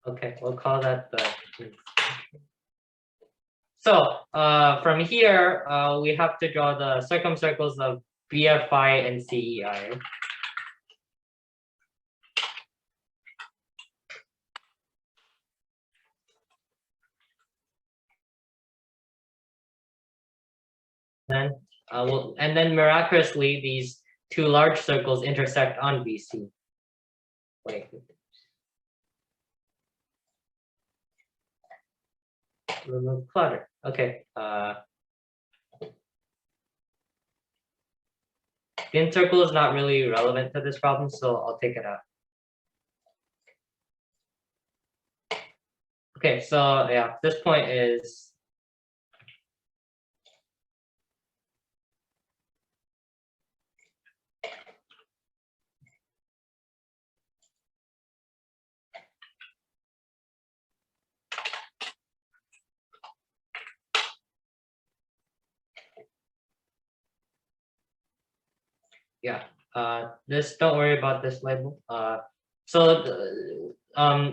Okay, we'll call that the. So from here, we have to draw the circumcircles of BFI and CEI. Then and then miraculously, these two large circles intersect on BC. Wait. Remove clutter. Okay. Thin circle is not really relevant to this problem, so I'll take it out. Okay, so yeah, this point is yeah. This, don't worry about this label.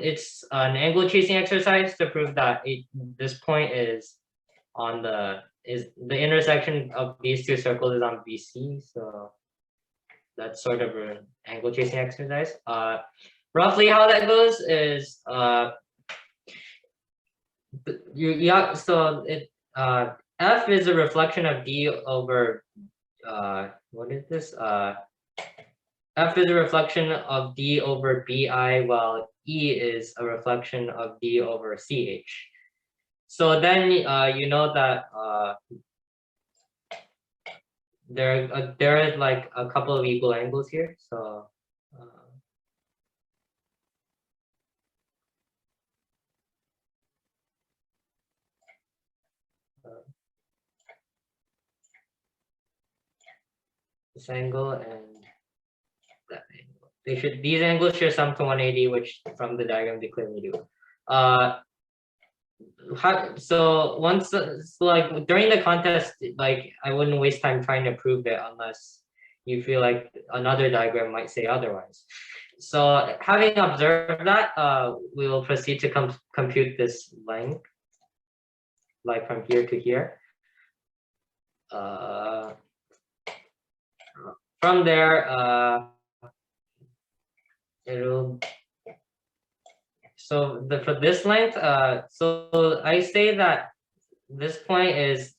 It's an angle chasing exercise to prove that this point is on the intersection of these two circles is on BC. So that's sort of an angle chasing exercise. Roughly how that goes is F is a reflection of D over what is this? F is a reflection of D over BI, while E is a reflection of D over CH. So then you know that there is like a couple of equal angles here. So this angle and that angle. These angles should sum to 180, which from the diagram they clearly do. Like during the contest, like I wouldn't waste time trying to prove it unless you feel like another diagram might say otherwise. So having observed that, we will proceed to compute this length, like from here to here. From there, for this length, so I say that this point is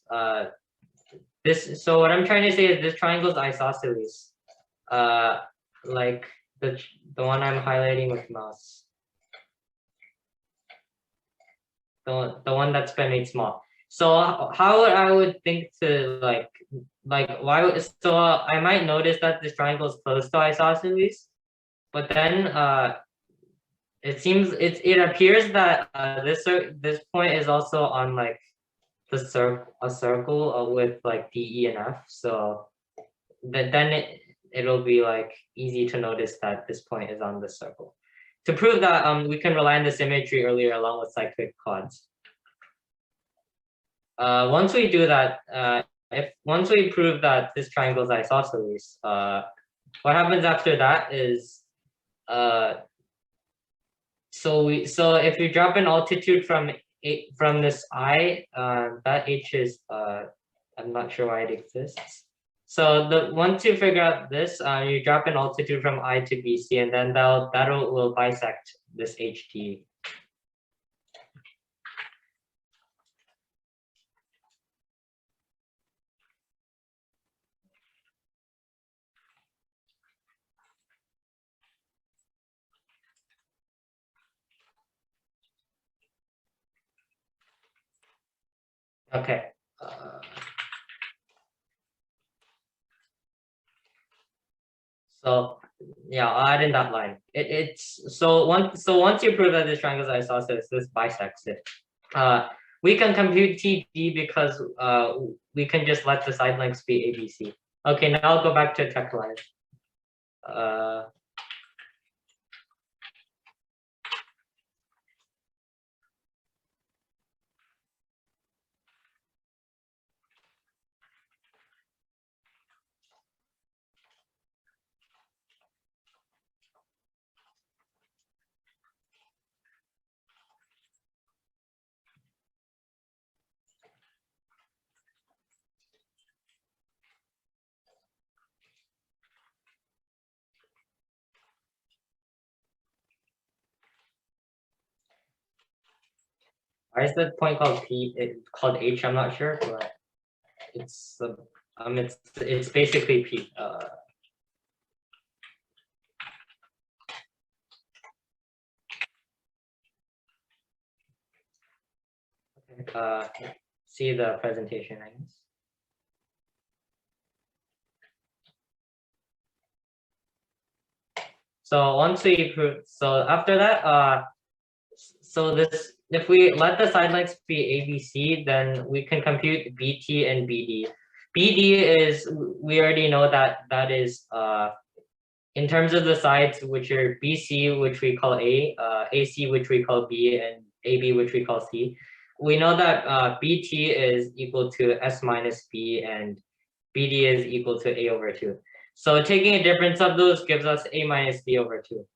this. So what I'm trying to say is this triangle is isosceles, like the one I'm highlighting with mouse, the one that's been made small. So how I would think to like why so I might notice that this triangle is close to isosceles, but then it appears that this point is also on like a circle with like D, E, and F. So then it'll be like easy to notice that this point is on this circle. To prove that, we can rely on the symmetry earlier along with cyclic quads. Once we do that, once we prove that this triangle is isosceles, what happens after that is so if you drop an altitude from this I, that H is I'm not sure why it exists. So once you figure out this, you drop an altitude from I to BC, and then that will bisect this HT. Okay. So yeah, I'll add in that line. Once you prove that this triangle is isosceles, this bisects it. We can compute TD because we can just let the side lengths be ABC. Okay, now I'll go back to tech line. Why is the point called P? It's called H. I'm not sure, but it's it's basically P. See the presentation, I guess. So once we prove, so after that, so this, if we let the side lengths be ABC, then we can compute BT and BD. BD is, we already know that that is, in terms of the sides, which are BC, which we call A, AC, which we call B, and AB, which we call C. We know that BT is equal to S minus B, and BD is equal to A over 2. So taking a difference of those gives us A minus B over 2.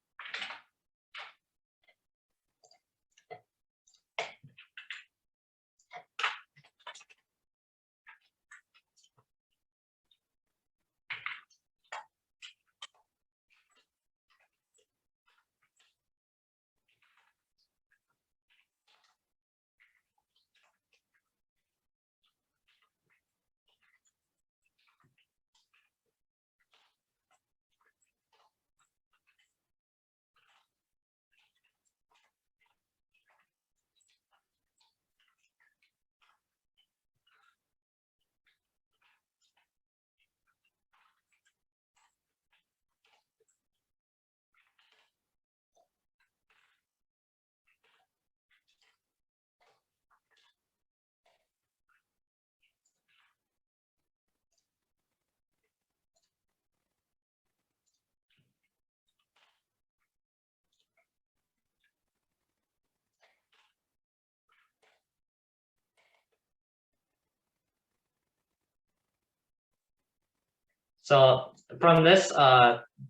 So from this,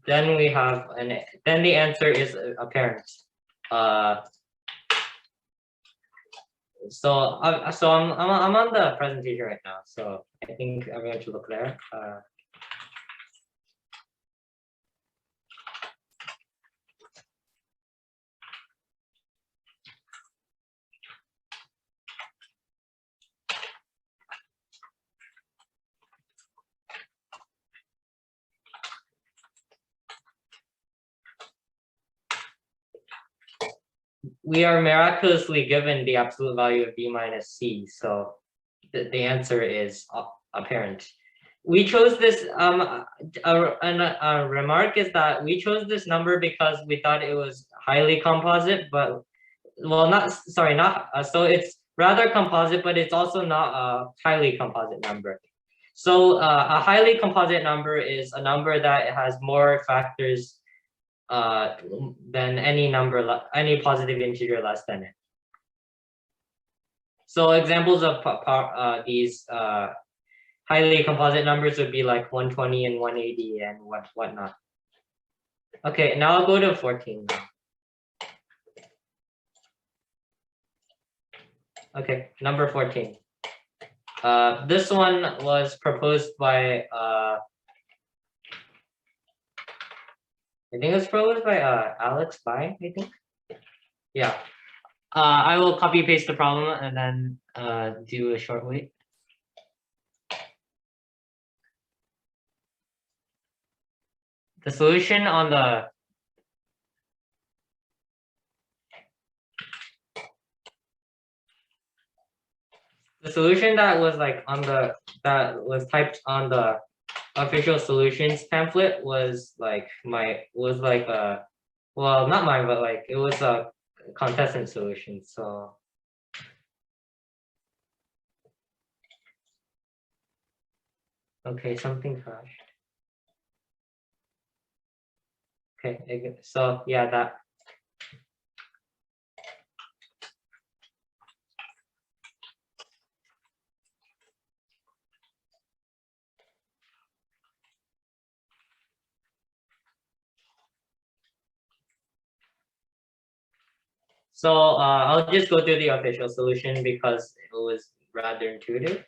then we have then the answer is apparent. So I'm on the presentation right now, so I think everyone should look there. We are miraculously given the absolute value of B minus C, so the answer is apparent. We chose this, a remark is that we chose this number because we thought it was highly composite, but, well, not, sorry, not, so it's rather composite, but it's also not a highly composite number. So a highly composite number is a number that has more factors than any number, any positive integer less than it. So examples of these highly composite numbers would be like 120 and 180 and whatnot. Okay, now I'll go to 14. Okay, number 14. This one was proposed by I think it was proposed by Alex Bai, I think. Yeah. I will copy paste the problem and then do a short wait. The solution on the solution that was like on the, that was typed on the official solutions pamphlet was like well, not mine, but like it was a contestant solution. So okay, something crashed. Okay, so yeah, that. So I'll just go through the official solution because it was rather intuitive.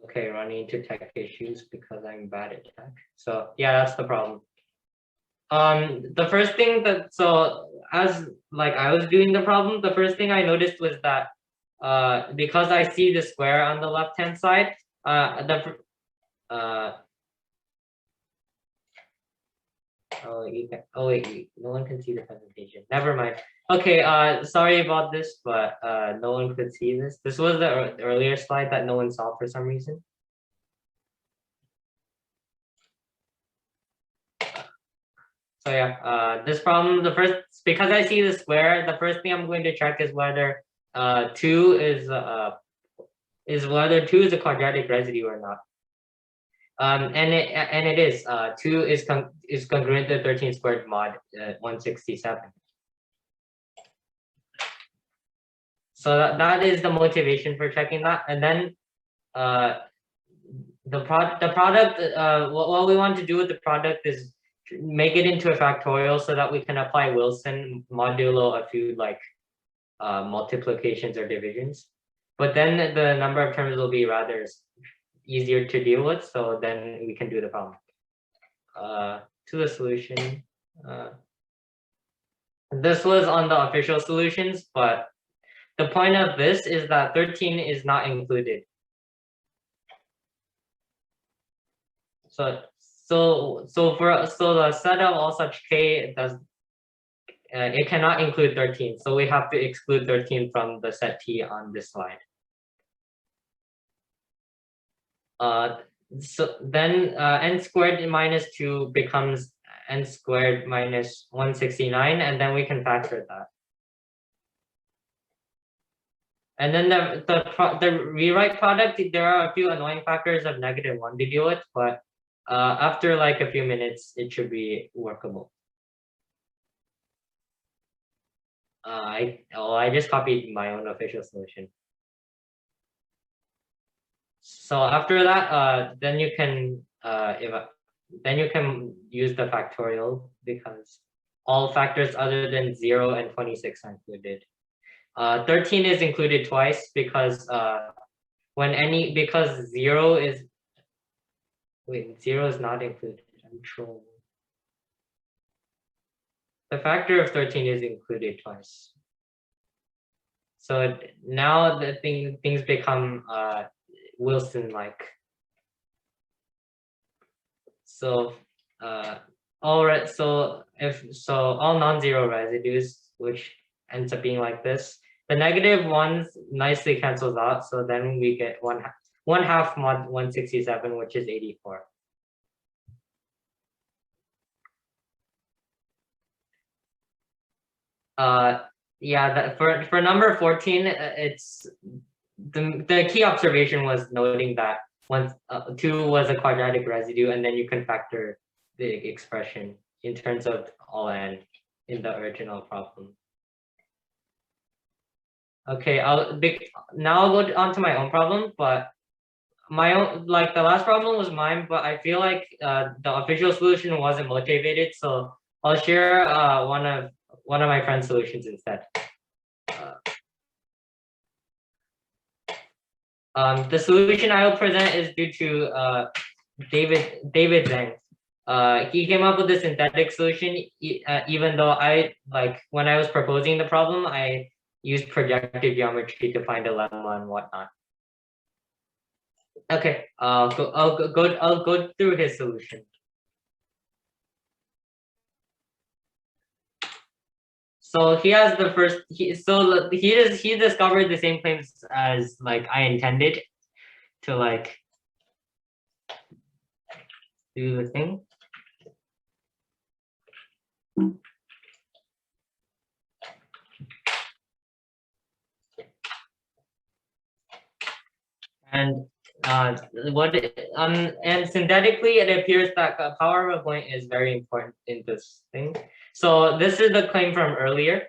Okay, running into tech issues because I'm bad at tech. So yeah, that's the problem. The first thing that, so as like I was doing the problem, the first thing I noticed was that because I see the square on the left hand side, oh wait, no one can see the presentation. Never mind. Okay, sorry about this, but no one could see this. This was the earlier slide that no one saw for some reason. So yeah, this problem, because I see the square, the first thing I'm going to check is whether 2 is whether 2 is a quadratic residue or not. And it is. 2 is congruent to 13 squared mod 167. So that is the motivation for checking that. And then the product, what we want to do with the product is make it into a factorial so that we can apply Wilson modulo a few like multiplications or divisions. But then the number of terms will be rather easier to deal with, so then we can do the problem. To the solution. This was on the official solutions, but the point of this is that 13 is not included. So the set of all such k does it cannot include 13, so we have to exclude 13 from the set T on this slide. So then n squared minus 2 becomes n squared minus 169, and then we can factor that. And then the rewrite product, there are a few annoying factors of -1 to deal with, but after like a few minutes, it should be workable. I just copied my own official solution. So after that, then you can use the factorial because all factors other than 0 and 26 are included. 13 is included twice because because 0 is not included. I'm trolling. The factor of 13 is included twice. So now the things become Wilson-like. So all right, so all non-zero residues, which ends up being like this, the negative ones nicely cancels out. So then we get one half mod 167, which is 84. Yeah, for number 14, it's the key observation was noting that 2 was a quadratic residue, and then you can factor the expression in terms of all n in the original problem. Okay, now I'll go on to my own problem, but my own, like the last problem was mine, but I feel like the official solution wasn't motivated, so I'll share one of my friend's solutions instead. The solution I will present is due to David Zhang. He came up with the synthetic solution, even though when I was proposing the problem, I used projective geometry to find a lemma and whatnot. Okay, I'll go through his solution. So he has the first. He discovered the same claims as like I intended to like do the thing. And and synthetically, it appears that power of a point is very important in this thing. So this is the claim from earlier.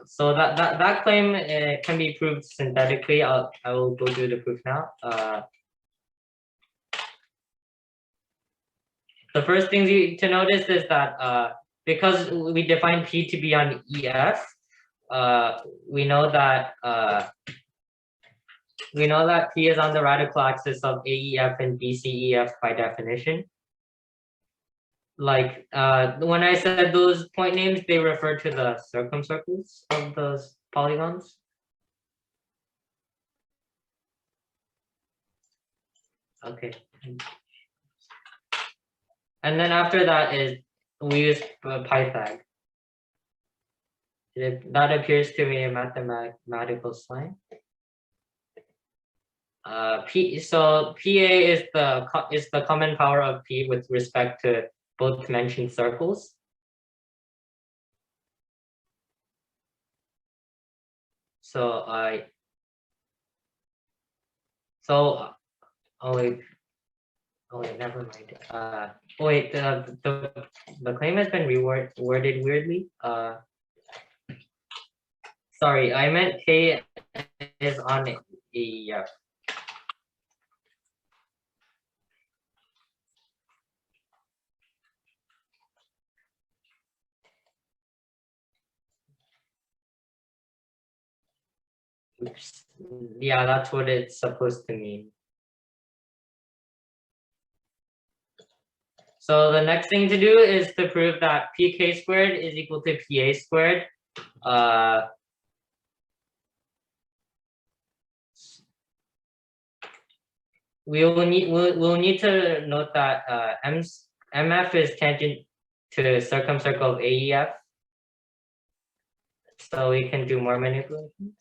So that claim can be proved synthetically. I will go through the proof now. The first thing to notice is that because we define P to be on EF, we know that P is on the radical axis of AEF and BCEF by definition. Like when I said those point names, they refer to the circumcircles of those polygons. Okay. And then after that is we use Pythag. That appears to be a mathematical sign. So PA is the common power of P with respect to both mentioned circles. So oh wait, never mind. Wait, the claim has been worded weirdly. Sorry, I meant K is on AEF. Oops. Yeah, that's what it's supposed to mean. So the next thing to do is to prove that PK squared is equal to PA squared. We'll need to note that MF is tangent to circumcircle of AEF. So we can do more manipulations.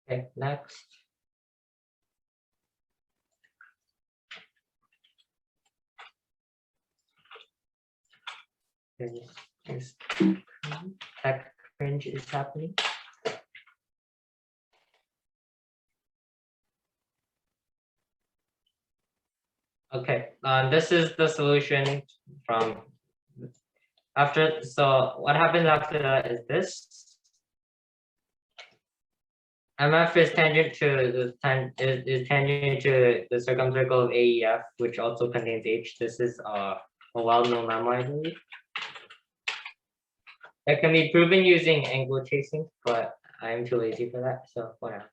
Okay, next. This tech cringe is happening. Okay, this is the solution from after. So what happens after that is this. MF is tangent to tangent to the circumcircle of AEF, which also contains H. This is a well-known lemma, I believe. It can be proven using angle chasing, but I'm too lazy for that, so whatever.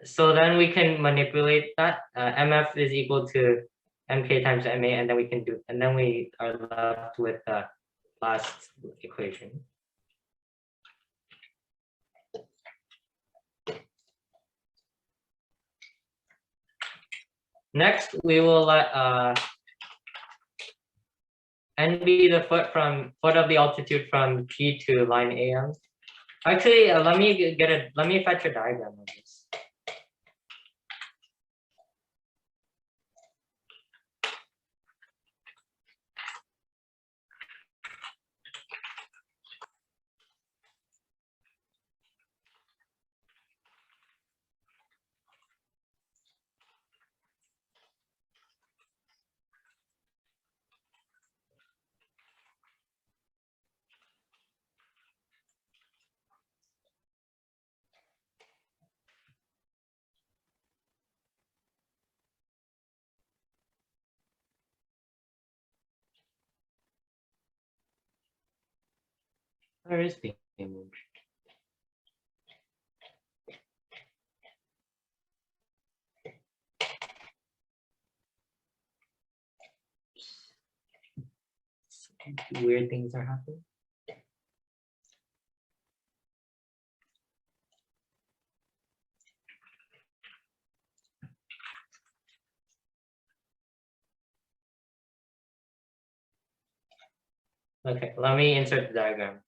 So then we can manipulate that. MF is equal to MK times MA, and then we can do, and then we are left with the last equation. Next, we will let N be the foot of the altitude from P to line AM. Actually, let me fetch a diagram of this. Where is the image? Weird things are happening. Okay, let me insert the diagram.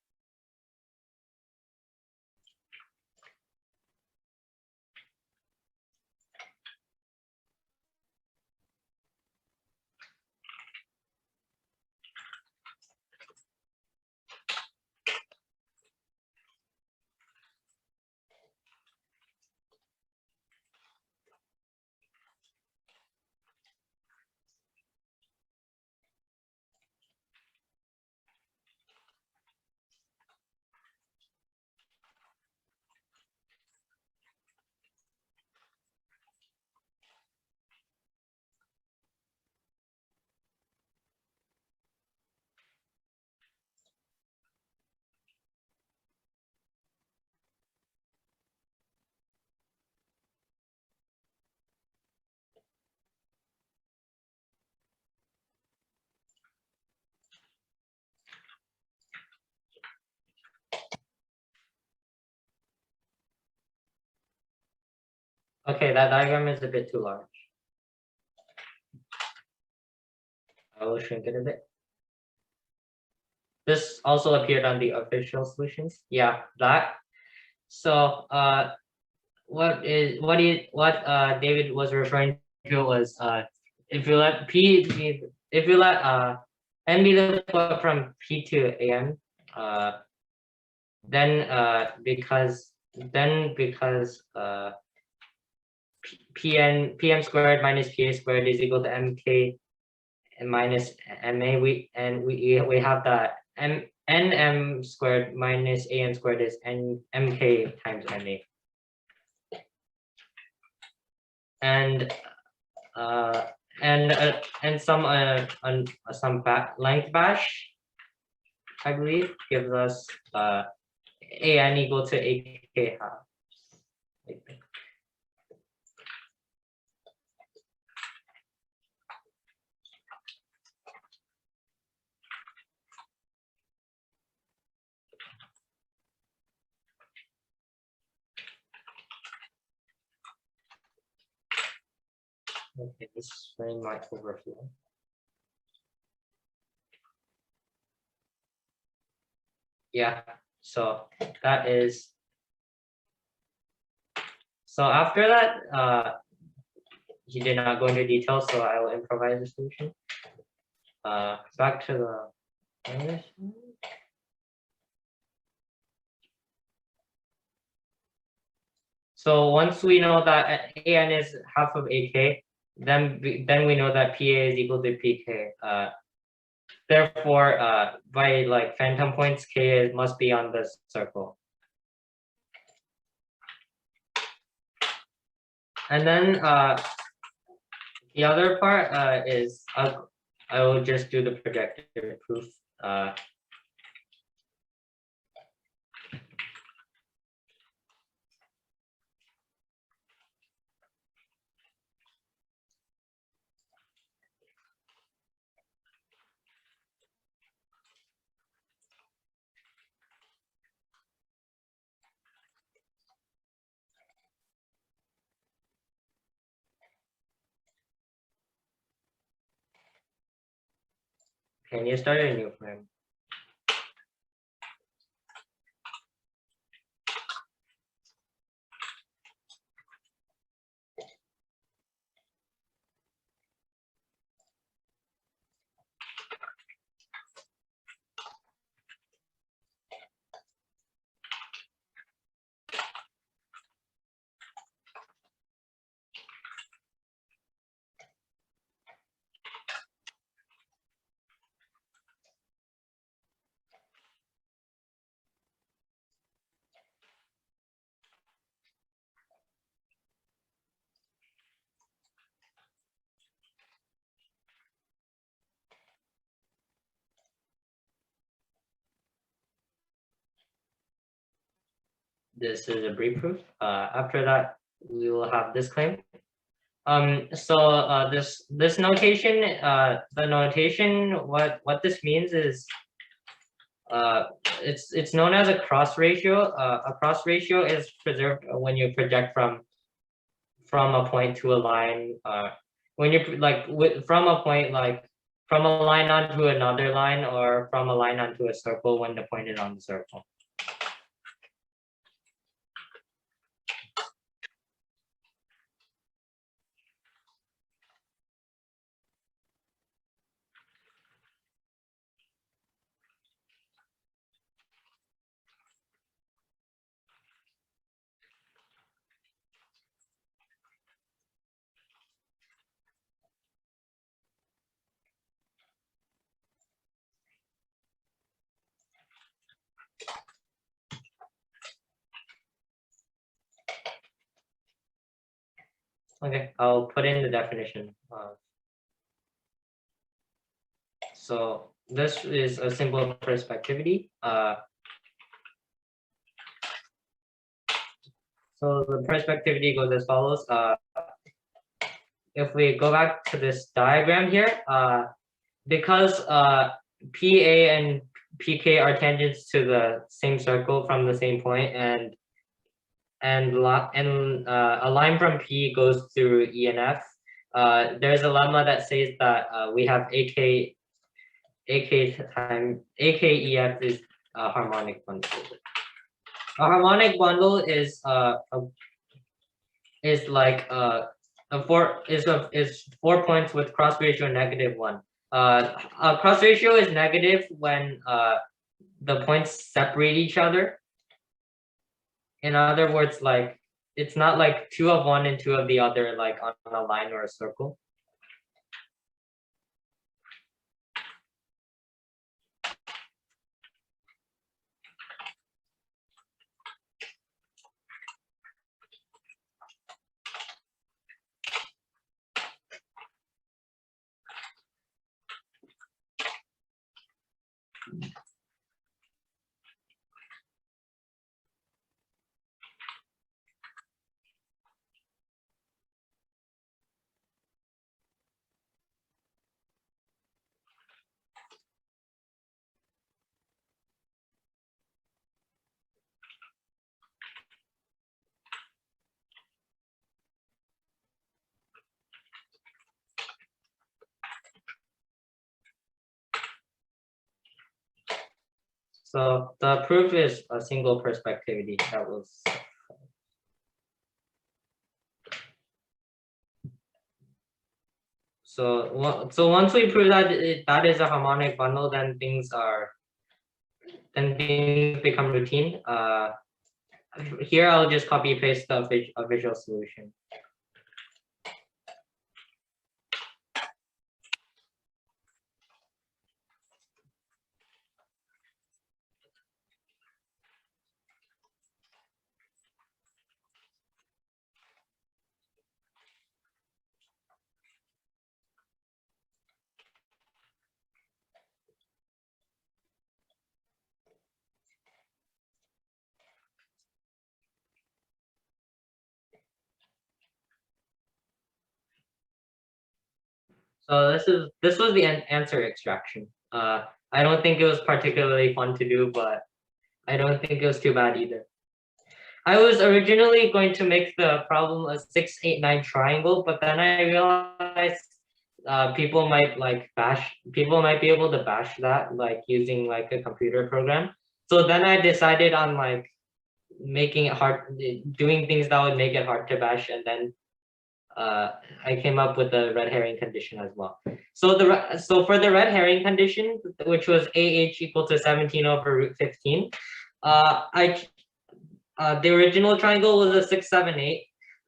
Okay, that diagram is a bit too large. I will shrink it a bit. This also appeared on the official solutions. Yeah, that. So what David was referring to was if you let n be the float from P to AN, then because Pm squared minus Pa squared is equal to Mk and minus Ma, we have that Nm squared minus Am squared is Mk times Ma. And some length bash, I believe, gives us An equal to Ak half. Okay, this frame might overflow. Yeah, so that is. So after that, he did not go into detail, so I will improvise the solution. Back to the. So once we know that An is half of Ak, then we know that Pa is equal to Pk. Therefore, by like phantom points, K must be on the circle. And then the other part is I will just do the projective proof. Can you start a new frame? This is a brief proof. After that, we will have this claim. So this notation, the notation, what this means is, it's known as a cross ratio. A cross ratio is preserved when you project from a point to a line. When you from a point, like from a line onto another line, or from a line onto a circle when the point is on the circle. Okay, I'll put in the definition. So this is a simple perspectivity. So the perspectivity goes as follows. If we go back to this diagram here, because PA and PK are tangents to the same circle from the same point, and a line from P goes through E and F. There's a lemma that says that we have AKEF is a harmonic bundle. A harmonic bundle is like is 4 points with cross ratio -1. Cross ratio is negative when the points separate each other. In other words, like it's not like 2 of one and 2 of the other, like on a line or a circle. So the proof is a single perspectivity. That was so once we prove that that is a harmonic bundle, then things become routine. Here I'll just copy paste a visual solution. So this was the answer extraction. I don't think it was particularly fun to do, but I don't think it was too bad either. I was originally going to make the problem a 6, 8, 9 triangle, but then I realized people might be able to bash that like using like a computer program. So then I decided on like making it hard, doing things that would make it hard to bash, and then I came up with the red herring condition as well. So for the red herring condition, which was AH equal to 17 over root 15, the original triangle was a 6, 7, 8.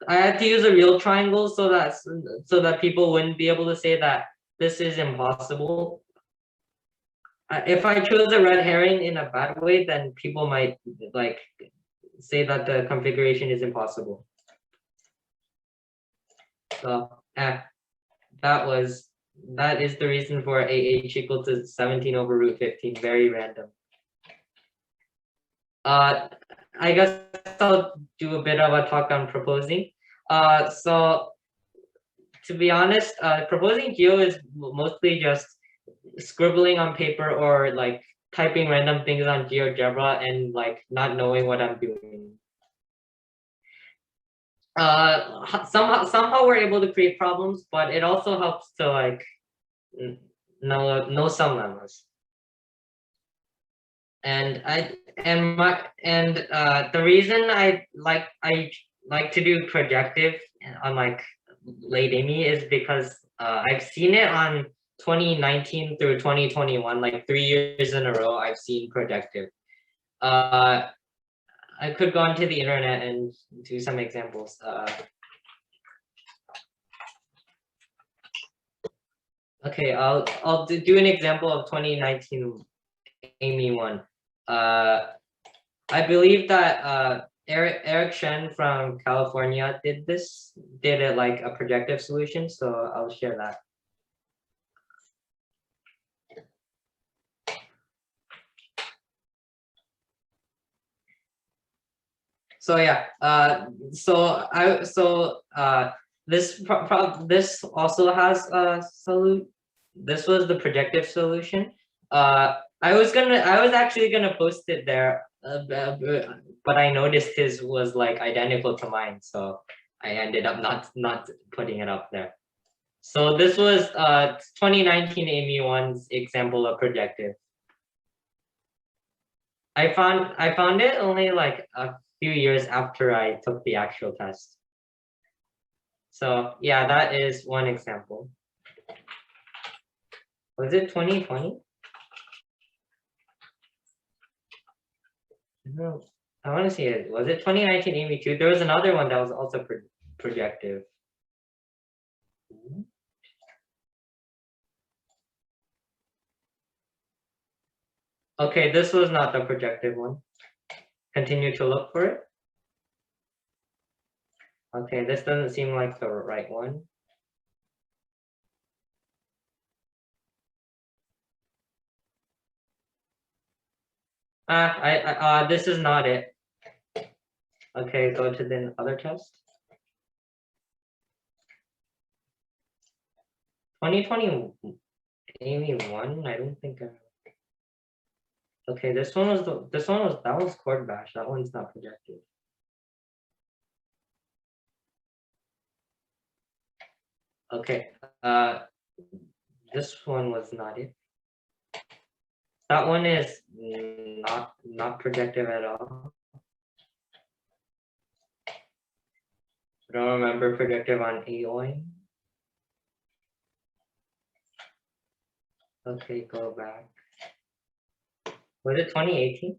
I had to use a real triangle so that people wouldn't be able to say that this is impossible. If I chose a red herring in a bad way, then people might like say that the configuration is impossible. So that is the reason for AH equal to 17 over root 15. Very random. I guess I'll do a bit of a talk on proposing. So to be honest, proposing geo is mostly just scribbling on paper or like typing random things on GeoGebra and like not knowing what I'm doing. Somehow we're able to create problems, but it also helps to like know some lemmas. And the reason I like to do projective on like late AIME is because I've seen it on 2019 through 2021, like 3 years in a row. I've seen projective. I could go onto the internet and do some examples. Okay, I'll do an example of 2019 AIME 1. I believe that Eric Shen from California did it like a projective solution, so I'll share that. So yeah, this also has a solution. This was the projective solution. I was actually gonna post it there but I noticed his was like identical to mine, so I ended up not putting it up there. So this was 2019 AIME 1's example of projective. I found it only like a few years after I took the actual test. So yeah, that is one example. Was it 2020? No, I want to see it. Was it 2019 AIME 2? There was another one that was also projective. Okay, this was not the projective one. Continue to look for it. Okay, this doesn't seem like the right one. This is not it. Okay, go to the other test. 2020 AIME 1, I don't think okay, this one was that was chord bash. That one's not projective. Okay, this one was not it. That one is not projective at all. I don't remember projective on AIME. Okay, go back. Was it 2018?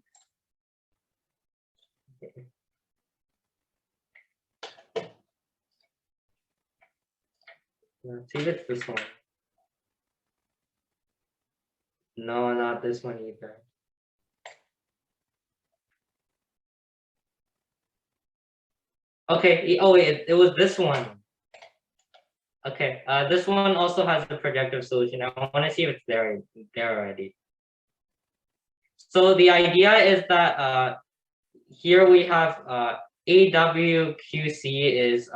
Okay. Let's see if it's this one. No, not this one either. Okay, oh wait, it was this one. Okay, this one also has a projective solution. I want to see if it's there already. So the idea is that here we have AWQC is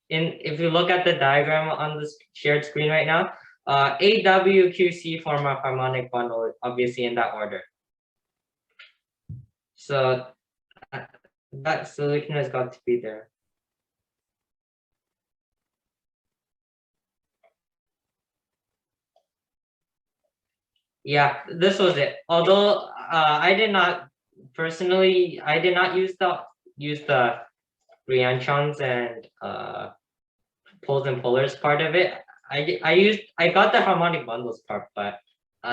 if you look at the diagram on this shared screen right now, AWQC form a harmonic bundle, obviously in that order. So that solution has got to be there. Yeah, this was it. Although I did not personally, I did not use the Ryanchans and poles and polars part of it. I got the harmonic bundles part, but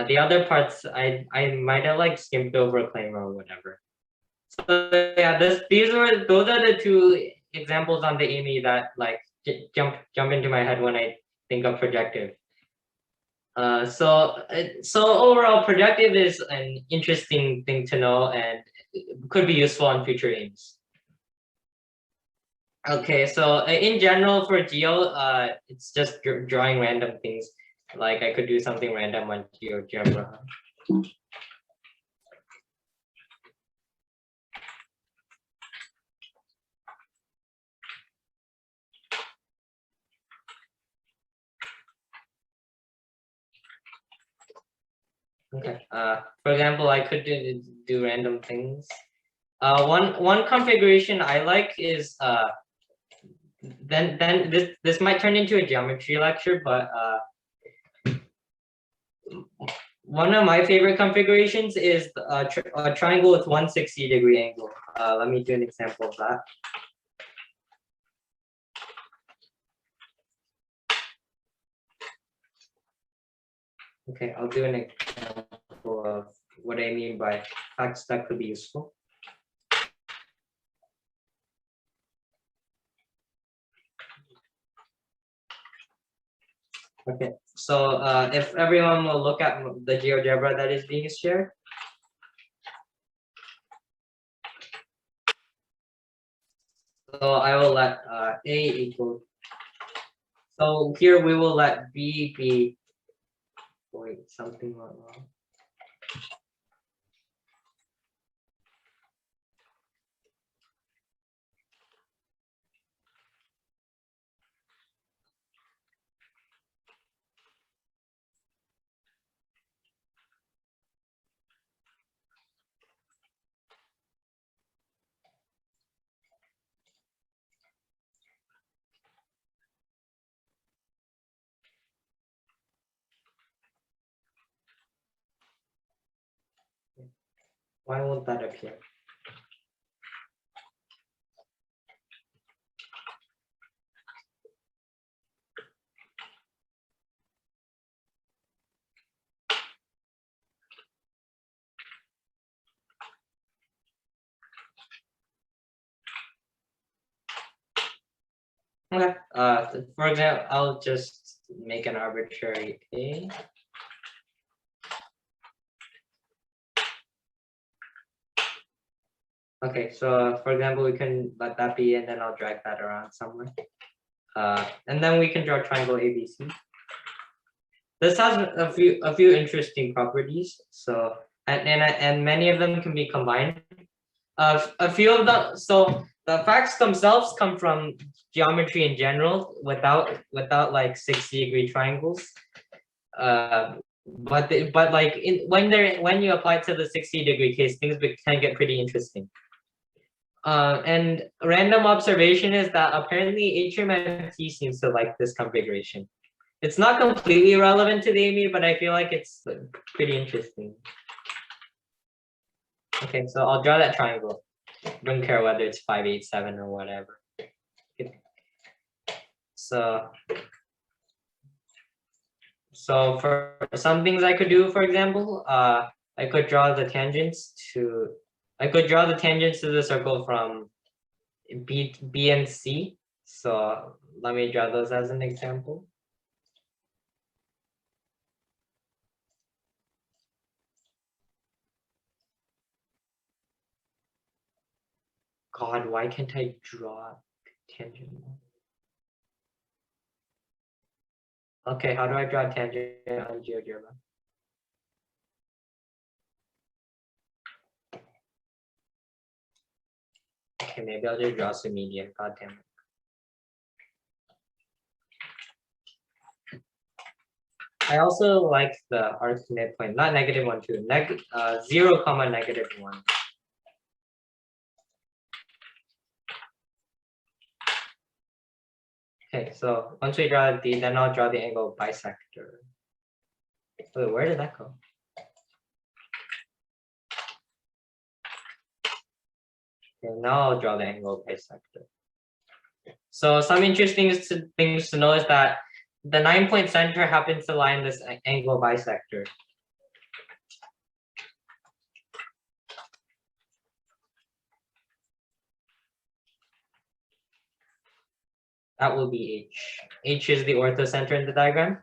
the other parts I might have like skimped over a claim or whatever. So yeah, those are the two examples on the AIME that like jump into my head when I think of projective. So overall, projective is an interesting thing to know and could be useful on future AIMEs. Okay, so in general for geo, it's just drawing random things. Like I could do something random on GeoGebra. Okay. For example, I could do random things. One configuration I like is then this might turn into a geometry lecture, but one of my favorite configurations is a triangle with 160-degree angle. Let me do an example of that. Okay, I'll do an example of what I mean by facts that could be useful. Okay, so if everyone will look at the GeoGebra that is being shared. So I will let A equal. So here we will let B be. Wait, something went wrong. Why won't that appear? Okay. For example, I'll just make an arbitrary A. Okay, so for example, we can let that be, and then I'll drag that around somewhere. And then we can draw triangle ABC. This has a few interesting properties. So and many of them can be combined. A few of them. So the facts themselves come from geometry in general, without like 60-degree triangles. But like when you apply it to the 60-degree case, things can get pretty interesting. And random observation is that apparently HMFT seems to like this configuration. It's not completely relevant to the AIME, but I feel like it's pretty interesting. Okay, so I'll draw that triangle. Don't care whether it's 5, 8, 7 or whatever. Okay. So for some things I could do, for example, I could draw the tangents to the circle from B and C. So let me draw those as an example. God, why can't I draw tangent? Okay, how do I draw tangent on GeoGebra? Okay, maybe I'll just draw some median. God damn it. I also like the arc midpoint, not -1, 2, 0, -1. Okay, so once we draw D, then I'll draw the angle bisector. Wait, where did that go? Okay, now I'll draw the angle bisector. So some interesting things to know is that the 9-point center happens to lie in this angle bisector. That will be H. H is the orthocenter in the diagram.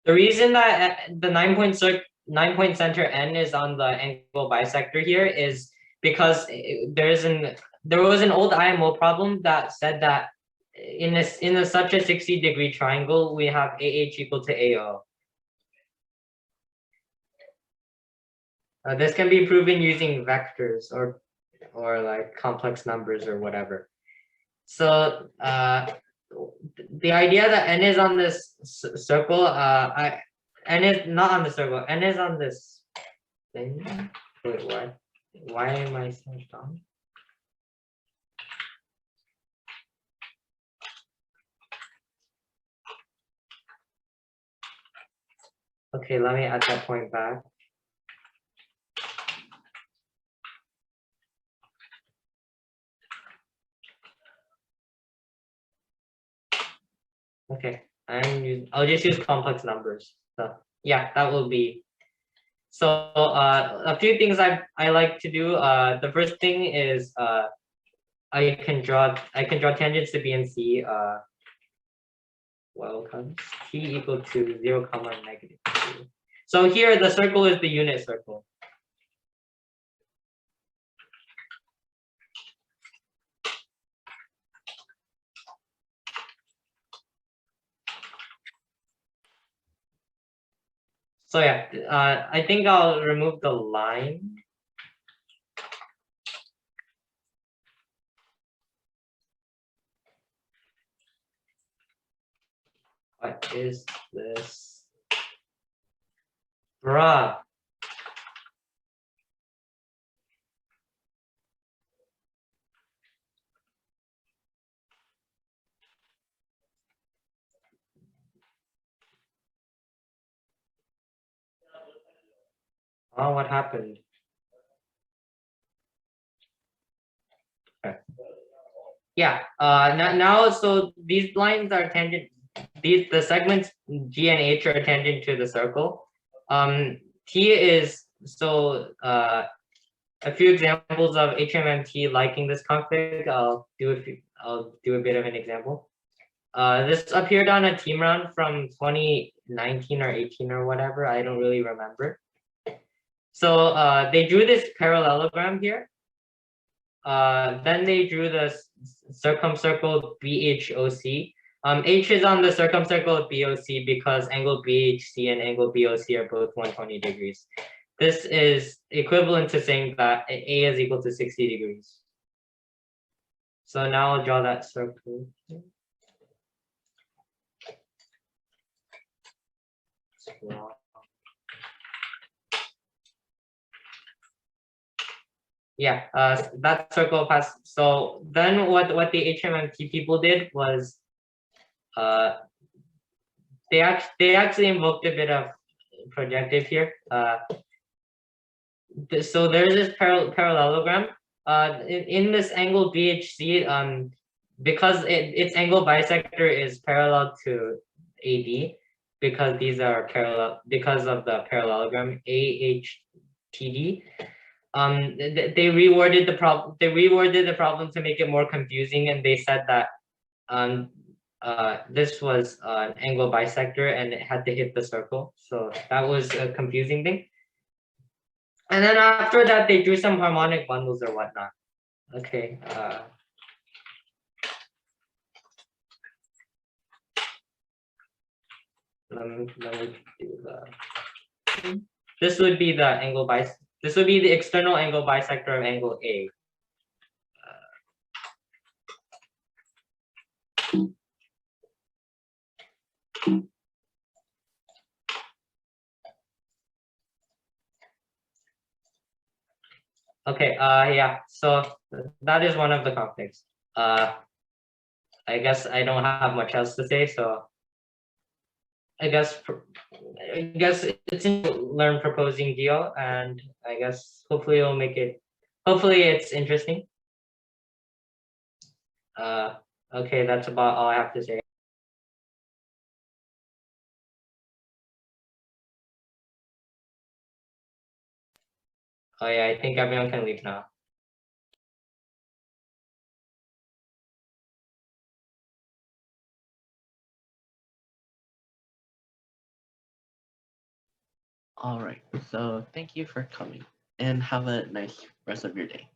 The reason that the 9-point center N is on the angle bisector here is because there was an old IMO problem that said that in such a 60-degree triangle, we have AH equal to AO. This can be proven using vectors or like complex numbers or whatever. So the idea that N is on this circle, N is not on the circle. N is on this thing. Wait, what? Why am I so dumb? Okay, let me add that point back. Okay, I'll just use complex numbers. So yeah, that will be. So a few things I like to do. The first thing is I can draw tangents to B and C. Welcome. T equal to 0, -2. So here the circle is the unit circle. So yeah, I think I'll remove the line. What is this? Bruh. Oh, what happened? Okay. Yeah. Now, so these lines are tangent. The segments G and H are tangent to the circle. T is so a few examples of HMMT liking this config. I'll do a bit of an example. This appeared on a team round from 2019 or 18 or whatever. I don't really remember. So they drew this parallelogram here. Then they drew the circumcircle BHOC. H is on the circumcircle of BOC because angle BHC and angle BOC are both 120 degrees. This is equivalent to saying that A is equal to 60 degrees. So now I'll draw that circle. Yeah, that circle passed. So then what the HMMT people did was they actually invoked a bit of projective here. So there's this parallelogram. In this angle BHC, because its angle bisector is parallel to AD, because these are parallel because of the parallelogram AHTD. They reworded the problem. They reworded the problem to make it more confusing, and they said that this was an angle bisector and it had to hit the circle. So that was a confusing thing. And then after that, they drew some harmonic bundles or whatnot. Okay. Let me do the. This would be the angle This would be the external angle bisector of angle A. Okay, yeah, so that is one of the conflicts. I guess I don't have much else to say, so I guess it's in learn proposing deal, and I guess hopefully it'll make it, hopefully it's interesting. Okay, that's about all I have to say. Oh yeah, I think everyone can leave now. All right. So thank you for coming and have a nice rest of your day.